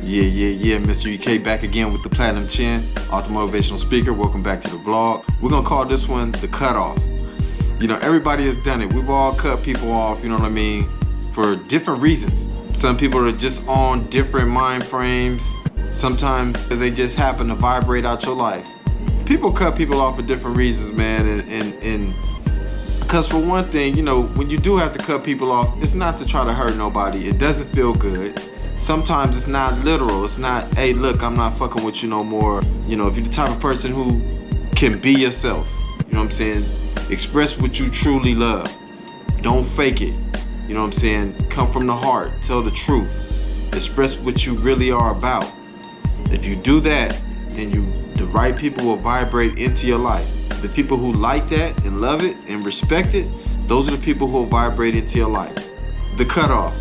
Yeah, Mr. UK back again with the Platinum Chin, author motivational speaker. Welcome back to the vlog. We're gonna call this one the cutoff. You know, everybody has done it. We've all cut people off, you know what I mean, for different reasons. Some people are just on different mind frames. Sometimes they just happen to vibrate out your life. People cut people off for different reasons, man, and because for one thing, you know, when you do have to cut people off, it's not to try to hurt nobody. It doesn't feel good. Sometimes it's not literal. It's not, hey, look, I'm not fucking with you no more. You know, if you're the type of person who can be yourself, you know what I'm saying? Express what you truly love. Don't fake it. You know what I'm saying? Come from the heart. Tell the truth. Express what you really are about. If you do that, then the right people will vibrate into your life. The people who like that and love it and respect it, those are the people who will vibrate into your life. The cutoff.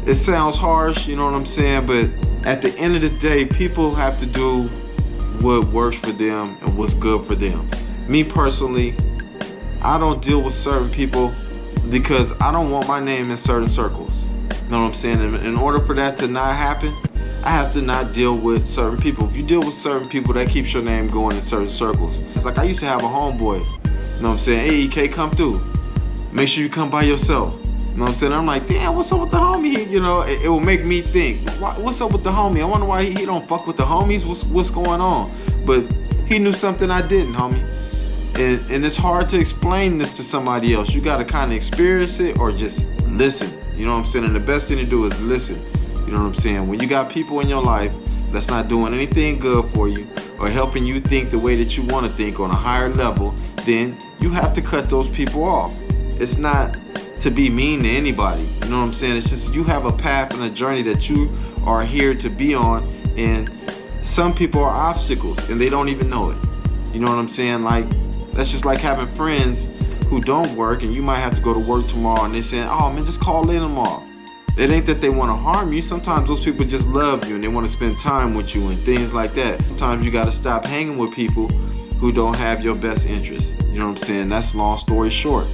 It sounds harsh, you know what I'm saying, but at the end of the day, people have to do what works for them and what's good for them. Me personally, I don't deal with certain people because I don't want my name in certain circles. You know what I'm saying? In order for that to not happen, I have to not deal with certain people. If you deal with certain people, that keeps your name going in certain circles. It's like I used to have a homeboy, you know what I'm saying? Hey, EK, come through. Make sure you come by yourself. You know what I'm saying? I'm like, damn, what's up with the homie? You know, it will make me think, what's up with the homie? I wonder why he don't fuck with the homies. What's going on? But he knew something I didn't, homie. And it's hard to explain this to somebody else. You got to kind of experience it or just listen. You know what I'm saying? And the best thing to do is listen. You know what I'm saying? When you got people in your life that's not doing anything good for you or helping you think the way that you want to think on a higher level, then you have to cut those people off. It's not to be mean to anybody. You know what I'm saying? It's just you have a path and a journey that you are here to be on, and some people are obstacles and they don't even know it. You know what I'm saying? Like, that's just like having friends who don't work and you might have to go to work tomorrow and they're saying, oh man, just call in tomorrow. It ain't that they want to harm you. Sometimes those people just love you and they want to spend time with you and things like that. Sometimes you got to stop hanging with people who don't have your best interest. You know what I'm saying? That's long story short.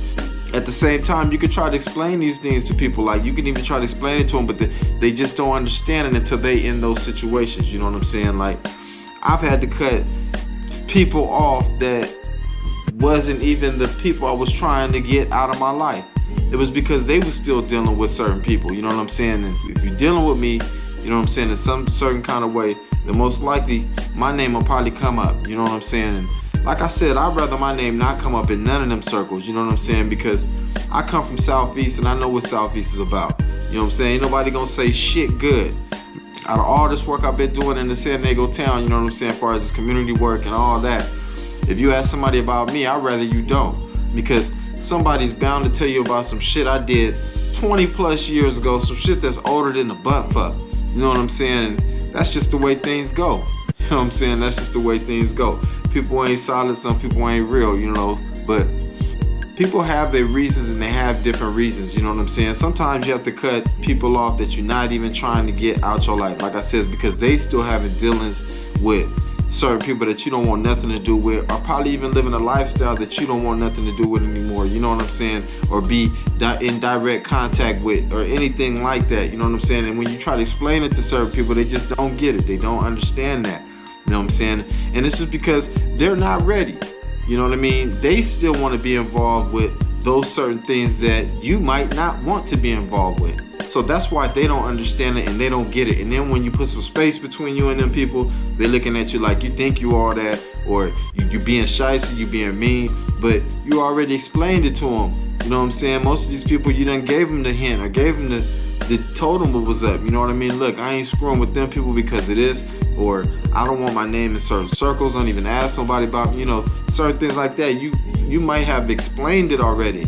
At the same time, you can try to explain these things to people. Like, you can even try to explain it to them, but they just don't understand it until they in those situations. You know what I'm saying? Like, I've had to cut people off that wasn't even the people I was trying to get out of my life. It was because they were still dealing with certain people. You know what I'm saying? And if you're dealing with me, you know what I'm saying, in some certain kind of way, then most likely my name will probably come up. You know what I'm saying? And like I said, I'd rather my name not come up in none of them circles, you know what I'm saying? Because I come from Southeast and I know what Southeast is about. You know what I'm saying? Ain't nobody gonna say shit good. Out of all this work I've been doing in the San Diego town, you know what I'm saying, as far as this community work and all that, if you ask somebody about me, I'd rather you don't. Because somebody's bound to tell you about some shit I did 20 plus years ago, some shit that's older than the butt fuck. You know what I'm saying? And that's just the way things go. You know what I'm saying? That's just the way things go. People ain't solid, some people ain't real, you know, but people have their reasons and they have different reasons, you know what I'm saying? Sometimes you have to cut people off that you're not even trying to get out your life. Like I said, it's because they still having dealings with certain people that you don't want nothing to do with, or probably even living a lifestyle that you don't want nothing to do with anymore, you know what I'm saying? Or be in direct contact with, or anything like that, you know what I'm saying? And when you try to explain it to certain people, they just don't get it. They don't understand that. You know what I'm saying? And this is because they're not ready. You know what I mean? They still want to be involved with those certain things that you might not want to be involved with. So that's why they don't understand it and they don't get it. And then when you put some space between you and them people, they're looking at you like you think you all that, or you being shicey, you being mean, but you already explained it to them. You know what I'm saying? Most of these people, you done gave them the hint or gave them told them what was up. You know what I mean? Look, I ain't screwing with them people because of this, or I don't want my name in certain circles. Don't even ask somebody about, you know, certain things like that. You might have explained it already,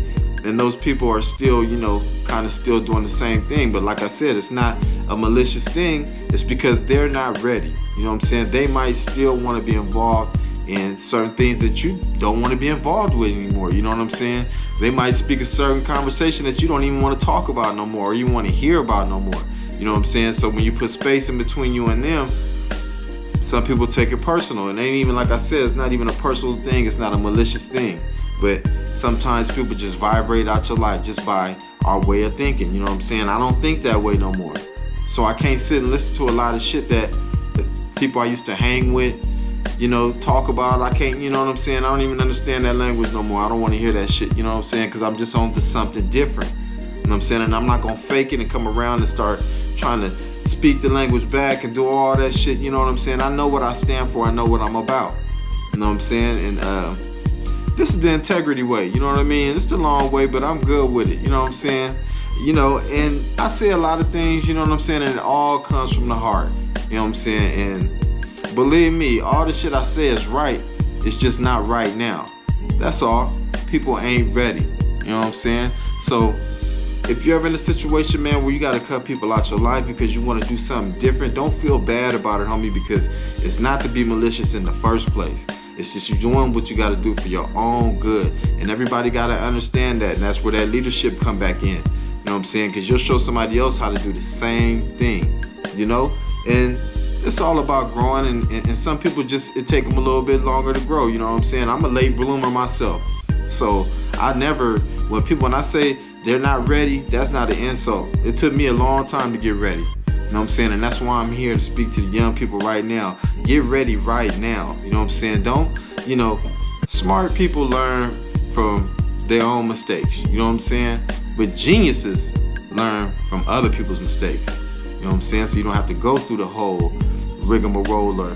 and those people are still, you know, kind of still doing the same thing. But like I said, it's not a malicious thing. It's because they're not ready. You know what I'm saying? They might still want to be involved in certain things that you don't want to be involved with anymore. You know what I'm saying? They might speak a certain conversation that you don't even want to talk about no more, or you want to hear about no more. You know what I'm saying? So when you put space in between you and them, some people take it personal. And it ain't even, like I said, it's not even a personal thing. It's not a malicious thing. But sometimes people just vibrate out your life just by our way of thinking. You know what I'm saying? I don't think that way no more. So I can't sit and listen to a lot of shit that the people I used to hang with, talk about. I can't, you know what I'm saying? I don't even understand that language no more. I don't want to hear that shit, you know what I'm saying? Because I'm just on to something different. You know what I'm saying? And I'm not going to fake it and come around and start trying to speak the language back and do all that shit, you know what I'm saying? I know what I stand for. I know what I'm about. You know what I'm saying? And this is the integrity way, you know what I mean? It's the long way, but I'm good with it, you know what I'm saying? And I say a lot of things, you know what I'm saying? And it all comes from the heart, you know what I'm saying? And believe me, all the shit I say is right. It's just not right now. That's all. People ain't ready, you know what I'm saying? So if you're ever in a situation, man, where you got to cut people out your life because you want to do something different, don't feel bad about it, homie, because it's not to be malicious in the first place. It's just you doing what you got to do for your own good. And everybody got to understand that. And that's where that leadership come back in. You know what I'm saying? Because you'll show somebody else how to do the same thing, And it's all about growing. And some people it take them a little bit longer to grow. You know what I'm saying? I'm a late bloomer myself. So when I say they're not ready, that's not an insult. It took me a long time to get ready. You know what I'm saying? And that's why I'm here to speak to the young people right now. Get ready right now. You know what I'm saying? Smart people learn from their own mistakes. You know what I'm saying? But geniuses learn from other people's mistakes. You know what I'm saying? So you don't have to go through the whole rigmarole or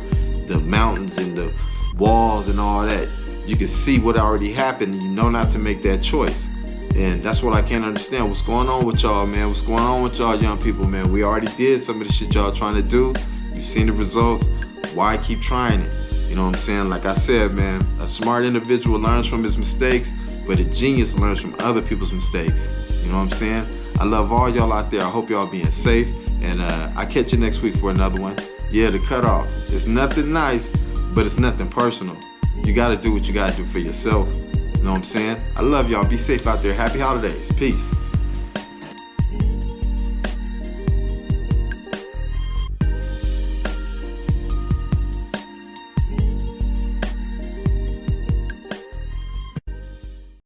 the mountains and the walls and all that. You can see what already happened and you know not to make that choice. And that's what I can't understand. What's going on with y'all, man? What's going on with y'all young people, man? We already did some of the shit y'all trying to do. You've seen the results. Why keep trying it? You know what I'm saying? Like I said, man, a smart individual learns from his mistakes, but a genius learns from other people's mistakes. You know what I'm saying? I love all y'all out there. I hope y'all being safe. And I'll catch you next week for another one. Yeah, the cutoff. It's nothing nice, but it's nothing personal. You got to do what you got to do for yourself. You know what I'm saying? I love y'all. Be safe out there. Happy holidays. Peace.